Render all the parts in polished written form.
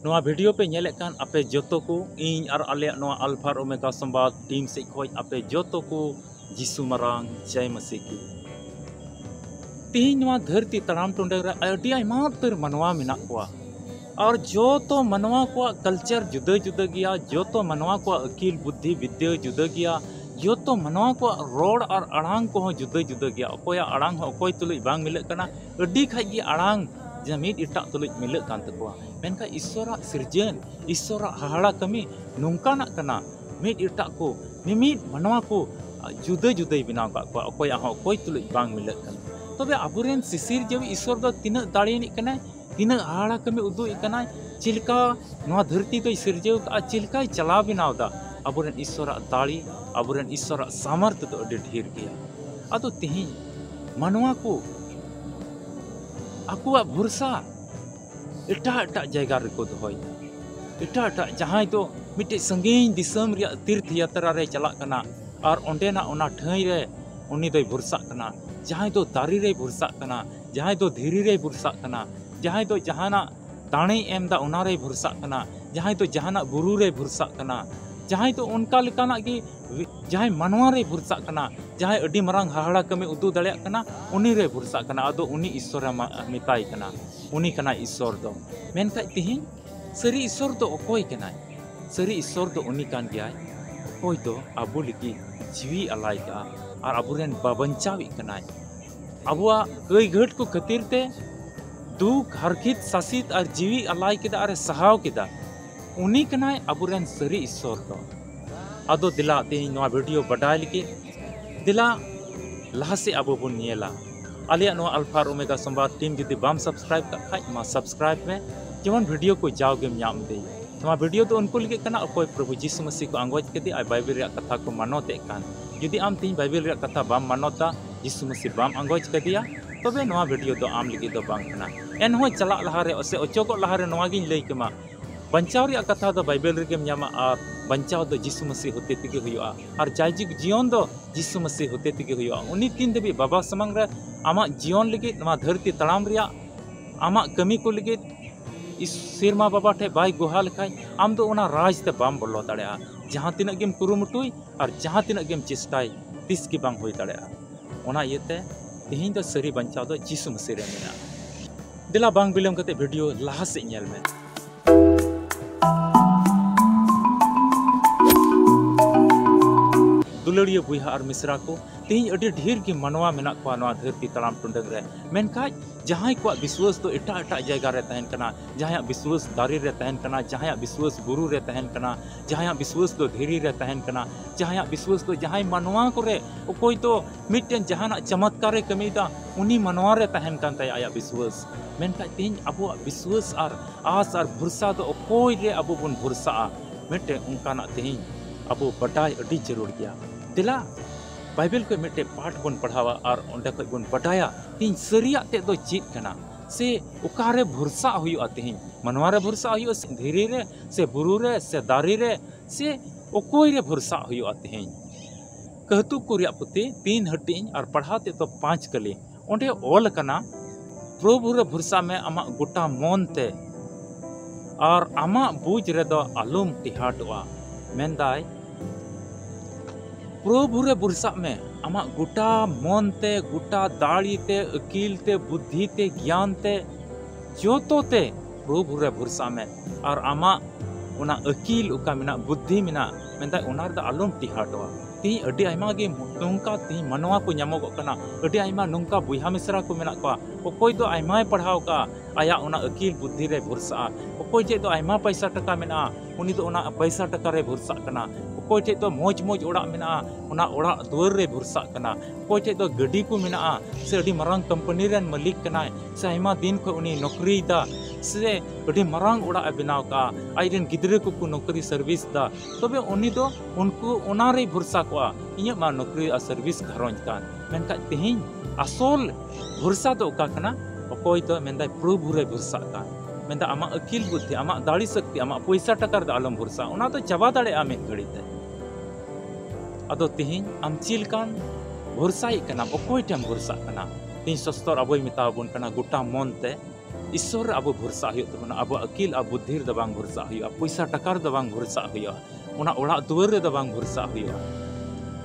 नोआ वीडियो पे नेले कान आपे जोतो को इन और आले नोआ अल्फा और ओमेगा संवाद टीम से खोज आपे जोतो को जिसु मरांग जय मसीह की तीन नोआ धरती तराम टुंडे रे अडी आयमा तर मनवा मिना कोआ और जो तो मनवा को कल्चर जुदा जुदा गया, जो तो मनवा को अकील बुद्धि विद्या जुदा गया, जो तो मनवा को रोड और अड़ांग को जुदा जुदा गया। अकोया अड़ांग अकोय तुलुज बांग मिलक कना अडी खाई गी अड़ांग जमीन इटा तुलुज मिलक कान तकोआ। मेनका ईश्वरा सिरजन ईश्वरा हाहाड़ा कमी नोंकाना कना मिद इटा को मिमिद मनवा को जुदा जुदा बनाव का को अकोया अकोय तुलुज बांग मिलक कना। तबे अबुरेन सिसिर जब ईश्वर दो तीन दाड़ेनी कना तीना हाड़ा कमी उदू इकना चिलका नोआ धरती तो सिरजेव का चिलका चला बनावदा अबुरेन ईश्वर दाड़ी अबुरेन ईश्वर सामर्थ्य तो अडी ढेर गया। अदो तिहिं मनवा को आकुआ भरसा एटा एटा जगह रेको दोहय एटा एटा जहां तो मिटे संगीन दिसम रिया तीर्थ यात्रा रे चला कना और ओंडेना ओना ठाई रे उनी दोय भरसा कना, जहां तो दारी रे भरसा कना, जहां तो धीरी रे भरसा कना, जहां तो जहाना दाणे एमदा उनारे भरसा कना, जहां तो जहाना बुरु रे भरसा कना, जहां तो उनका लेकाना की जहां मनवा रे भरसा कना, जहां अडी मरांग हाहाड़ा कमी उदू दाड़िया कना उनी रे भरसा कना। अदो उनी ईश्वर मिताई कना उनी कना ईश्वर दो। मेनखा तिहिं सरी ईश्वर दो अकोय कना सरी ईश्वर दो उनी कान गया अकोय दो आबो लगी जीवी अलाय का और अबुरेन बाबंचावी कना अबुआ कई घट को खातिर ते दुख हरखित सासित और जीवी अलाय केदा और सहाव केदा उनी कनाय अबुरेन सरी ईश्वर दो। अदो दिला तेही नोआ वीडियो बडाय लगे दिला लहा से अबो बुन नेला आलिया नोआ अल्फा और ओमेगा संवाद टीम जुदी बाम सब्सक्राइब का खाय मा सब्सक्राइब में जेमन वीडियो को जाओगे नाम दे। नोआ वीडियो तो उनको लगे कना अकोय प्रभु जीसु मसीह को आंगोज केदे आ बाइबल रे कथा को मानोते कान जुदी आम तीन बाइबल रे कथा बाम मानोता जीसु मसीह बाम आंगोज कदिया तबे नोआ वीडियो तो आम लगे दो बांग कना एनहो चला लहारे से ओचोको लहारे नोआ गिन लई कमा बंचाव रे कथा दो बाइबल रे न्यामा और बंचाव दो जीसु मसीह होते तिगे हुआ और जायजिक जीवन दो जीसु मसीह होते तिगे हुआ। उनी तीन देवी बाबा समंग रे आमा जीवन लगे नोआ धरती तड़ाम रिया आमा कमी को लगे इस सिरमा बाबा ठे बाय गुहा लेखाय आम दो ओना राज ते बाम बोलो दाड़िया जहां तिनक गेम कुरुमुटुई और जहां तिनक गेम चेष्टाई तिस की बांग होई दाड़िया। ओना इयते तिहिं दो सरी बंचाव दो जीसु मसीह रे मेना। दिला बांग बिलम कते वीडियो लहा से नेल में दुलड़िया बुहा और मिश्रा को तीन अडी ढेर की मनवा मेना को नोआ धरती तड़ाम टुंडंग रे मेनखा जहां को विश्वास तो एटा एटा जगह रे तहन कना जहां विश्वास दारी रे तहन कना जहां विश्वास बुरु रे तहन कना जहां विश्वास तो धीरी रे तहन कना जहां विश्वास तो जहां मनवा को रे कोई तो मिटन जहां चमत्कार कमीदा उनी मनवा रे तहन कान ताय आया विश्वास मेनखा तीन अबो विश्वास और आस और भरसा तो कोई रे अबो बुन भरसा मिटे उनकाना तीन अबो बटाई अडी जरूर गया। दिला बाइबल को मिटे पाठ बन पढ़ावा और ओंडे को बन बटाया तीन सरिया ते दो चीत कना से उकारे भरसा हुआ तीन मनवा रे भरसा हुआ से धीरे रे से बुरु रे से दारी रे से ओकोय रे भरसा हुआ तीन कहतु कुरिया पुती तीन हटिंग और पढ़ाते तो 5 कली ओंडे ओल कना प्रभु रे भरसा में आमा गोटा मन ते और आमा बुझ रे दो आलम टिहाटवा मेनदाय प्रभु रे भरसा में आमा गोटा मन ते गोटा दाड़ी ते अकील ते बुद्धि ते ज्ञान ते जोतो ते प्रभु रे भरसा में और आमा उना अकील उका मिना बुद्धि मिना मेनदा उनार दा आलम टिहाटवा ती अडी आयमा गे नोंका ती मनवा को ᱧᱟᱢᱚᱜᱚᱜ ᱠᱟᱱᱟ अडी आयमा नोंका बुहा मिश्रा को मेना को ओकोय दो आयमाय पढ़ाव का आया उना अकील बुद्धि रे भरसा ओकोय जे दो आयमा पैसा टका मेना उनी दो उना पैसा टका रे भरसा कना ओकोय जे दो मोज मोज ओड़ा मेना उना ओड़ा दुआर रे भरसा कना ओकोय जे दो गड्डी को मेना से अडी मरांग कंपनी रेन मालिक कना से आयमा दिन को उनी नौकरी दा से अडी मरांग ओड़ा बनाव का आइरेन गिदरे को नौकरी सर्विस दा तबे उनी दो उनको उना रे भरसा को इया मा नौकरी आ सर्विस घरोंज कान मेनका तिहिं असोल भरसा दो का कना अकोय तो मेंदा प्रभु रे भरसा का मेंदा आमा अकील बुद्धि आमा दाड़ी शक्ति आमा पैसा टकर द आलम भरसा उना तो चबा दाड़े आमे घड़ी ते अदो तिहिं आम चिल कान भरसाई कना अकोय टम भरसा कना तीन सस्तर अबोय मिता बुन कना गोटा मन ते ईश्वर अब भरसा होना अब अकिल अब बुद्धि बांग भरसा हो पैसा टका बांग भरसा हो ओड़ा दुआर बांग भरसा हो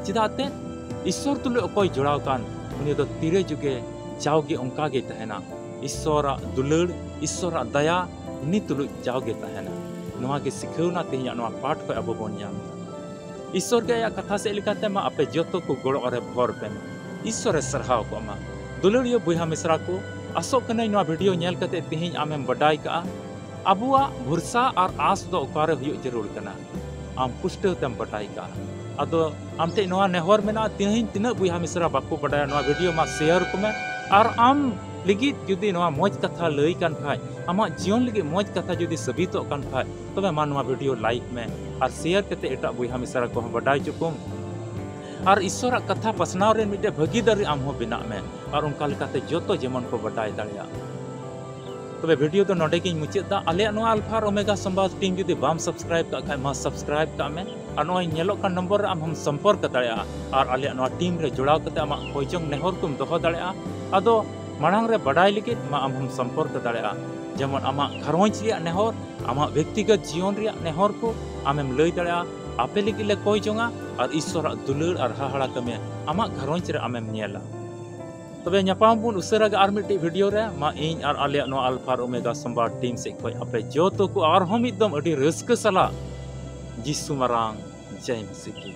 चेदाते ईश्वर तुले अकोय जोड़ावकान उनी दो तीरे जुगे जाओगे उनकागे तहना ईश्वर दुलड़ ईश्वर दया उनी तुलु जाओगे तहना नवा के सिखावना तेहिया नवा पाठ को अब बन नाम ईश्वर के कथा से लेकाते मा आपे जतो को गड़ो रे भर पे ईश्वर सरहाव को मा दुलड़ियो बुहा मिश्रा को आसोक कने नवा वीडियो नेल कते तेहिं आमेम बडाई का अबुआ भरसा और आस दो ओकारे हुयो जरूर कना आम पुष्टव तेम बटाई का अदो आमते नवा नेहर मेना तेहिं तिना बुहा मिश्रा बाको बडाया नवा वीडियो मा शेयर को में और आम लगी जुदी नवा मौज कथा लई कान भाई आमा जीवन लगी मौज कथा जुदी सबितो कान भाई तबे मा नवा वीडियो लाइक में और शेयर कते एटा बुहा मिश्रा को बडाई चुकुम और ईश्वर कथा पसनाव रे मिटे भागीदारी आम हो बिना में और उनका लेकाते जोतो जेमन को बटाई दाड़िया तबे वीडियो तो नोडे की मुचादा आले नवा अल्फा और ओमेगा संवाद टीम जुदी बाम सब्सक्राइब का खाय मा सब्सक्राइब का में और नवा नेलो का नंबर आम हम संपर्क दाड़िया और आले नवा टीम रे जुड़ाव कते आमा कोइजोंग नेहर कुम दोहो दाड़िया अदो मांग रे बडाई लिगित मा आम हम संपर्क दाड़िया जेमन आमा घरवंज रिया नेहर आमा व्यक्तिगत जीवन रिया नेहर को आमेम लई दाड़िया आपे लगी ले कोई जोंगा और ईश्वर दुलड़ और हाहाड़ा कमे आमा घरवंज रे आमेम नेला तबे ᱧᱟᱯᱟᱢ बुन उसरा आर मिट्टी वीडियो रे मा इन और आले नो अल्फा ओमेगा संवाद टीम से कोई आपे जोतो को और हम एकदम अडी रस्क सला जिसु मरांग जय मसीह की